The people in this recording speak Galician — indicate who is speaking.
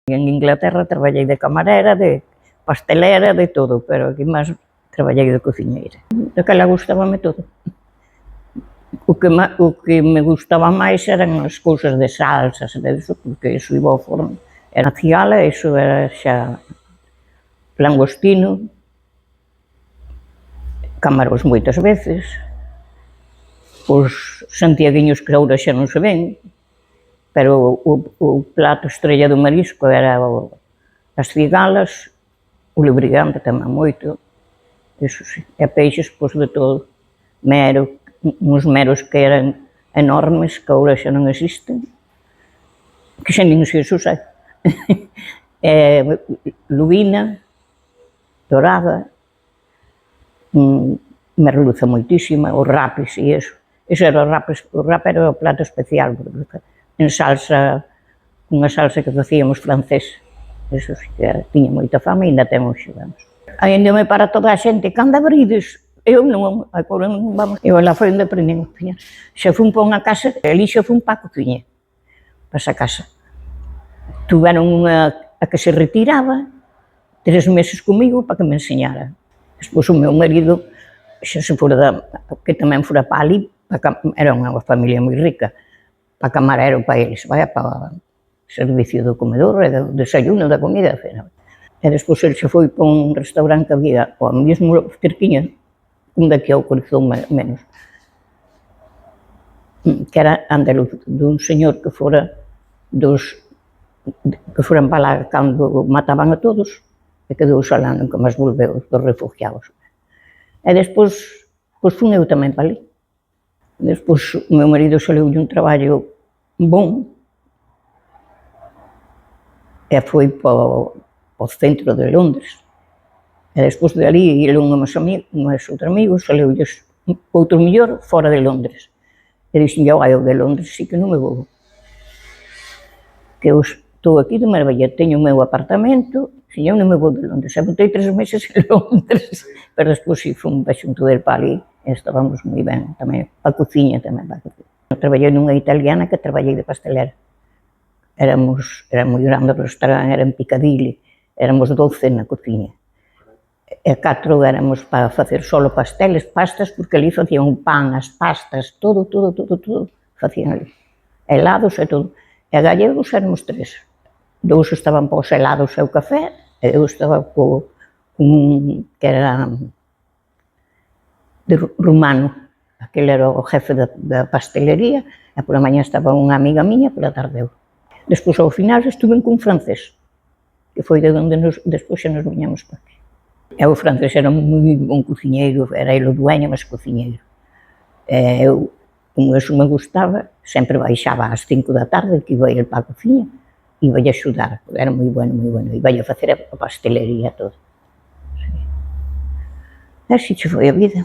Speaker 1: En Inglaterra traballei de camarera, de pastelera, de todo, pero aquí máis traballei de cociñeira. Daquela gustábame todo. O que me gustaba máis eran as cousas de salsas, de eso, porque iso iba ao forno. Era cigala, iso era xa langostino, camarós moitas veces, os santiaguiños que agora xa non se ven, pero o plato estrella do marisco era as cigalas, o lubrigante tamén moito, iso sí, e peixes, pois de todo, mero, uns meros que eran enormes, que agora xa non existen, que xa nin se os usa, lubina, dorada, merluza moitísima, os rapis e iso. Iso era o rap era o plato especial, en salsa, unha salsa que facíamos francés, iso sí que tiña moita fama e ainda ten hoxe, vamos. Ainda me para toda a xente, cando abrides? Eu non, agora non vamos, eu lá foi onde aprendín a cociñar. Xa fun para unha casa, ali xa fun para a cociña, para esa casa. Tuveron unha a que se retiraba 3 meses comigo para que me enseñara. Despois o meu marido xa se fora que tamén fora para ali, era unha familia moi rica, para camarero para eles, para o servicio do comedor, do desayuno, da comida, da cena. E despois ele xa foi para un restaurante que había ao mesmo cerquiña, un daqui ao Corizón menos, que era andaluz, dun señor que fora que foran para lá cando mataban a todos, e quedou xa lá, nunca máis volveu, dos refugiados. E despois, pois fun eu tamén para ali. Despois o meu marido saleulle un traballo bon, e foi para o centro de Londres. E despois de ali, ele unhos outros amigos, saleulles outro mellor fora de Londres. E dixen, eu de Londres sí que non me vou. Que eu estou aquí de maravilla, teño o meu apartamento, e eu non me vou de Londres. E botei 3 meses en Londres, pero despois si fun xunto del para ali, e estábamos moi ben, tamén, para a cociña tamén, para a cociña. Traballei nunha italiana que traballei de pastelera. Era moi grande o restaurante, era en Piccadilly, éramos 12 na cociña. E 4 éramos para facer solo pasteles, pastas, porque ali facían o pan, as pastas, todo, facían ali. Helados e todo. E gallegos éramos 3. 2 estaban para os helados e o café, e eu estaba con un que era de rumano, aquele era o jefe da pastelería, e pola mañá estaba unha amiga miña, pola tarde eu. Despois, ao final, estuve con francés, que foi de onde despois xa nos viñamos para aquí. E o francés era moi bon cociñeiro, era ele o dueño, mas cociñeiro. E eu, como eso me gustaba, sempre baixaba ás 5 da tarde, que iba ele para a cociña, iba a axudar, era moi bueno, iba a facer a pastelería todo. E así che foi a vida.